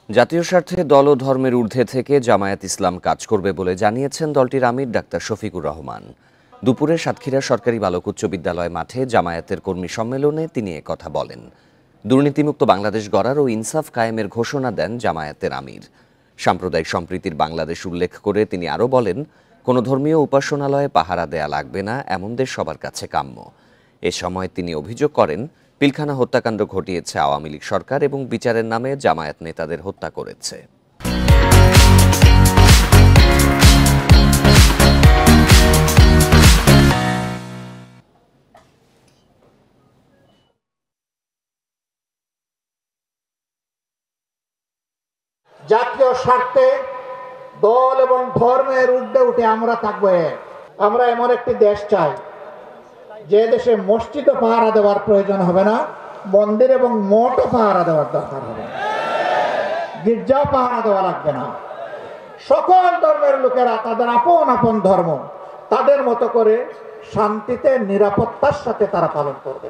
জাতীয় স্বার্থে দল ও ধর্মের ঊর্ধ্বে থেকে জামায়াত ইসলাম কাজ করবে বলে জানিয়েছেন দলটির আমির ডাক্তার শফিকুর রহমান। দুপুরে সাতক্ষীরা সরকারি বালক উচ্চ বিদ্যালয় মাঠে জামায়াতের কর্মী সম্মেলনে তিনি কথা বলেন। দুর্নীতিমুক্ত বাংলাদেশ গড়ার ও ইনসাফ কায়েমের ঘোষণা দেন জামায়াতের আমির। সাম্প্রদায়িক সম্প্রীতির বাংলাদেশ উল্লেখ করে তিনি আরও বলেন, কোনো ধর্মীয় উপাসনালয়ে পাহারা দেয়া লাগবে না, এমন দেশ সবার কাছে কাম্য। এ সময় তিনি অভিযোগ করেন, পিলখানা হত্যাকাণ্ড ঘটিয়েছে আওয়ামী লীগ সরকার এবং বিচারের নামে জামায়াত নেতাদের হত্যা করেছে। জাতীয় স্বার্থে দল এবং ধর্মের ঊর্ধ্বে উঠে আমরা থাকবো। আমরা এমন একটি দেশ চাই যে দেশে মসজিদও পাহারা দেওয়ার প্রয়োজন হবে না, মন্দির এবং মঠও পাহারা দেওয়ার দরকার হবে না, গির্জাও পাহারা দেওয়া লাগবে না। সকল ধর্মের লোকেরা তাদের আপন আপন ধর্ম তাদের মতো করে শান্তিতে নিরাপত্তার সাথে তারা পালন করবে।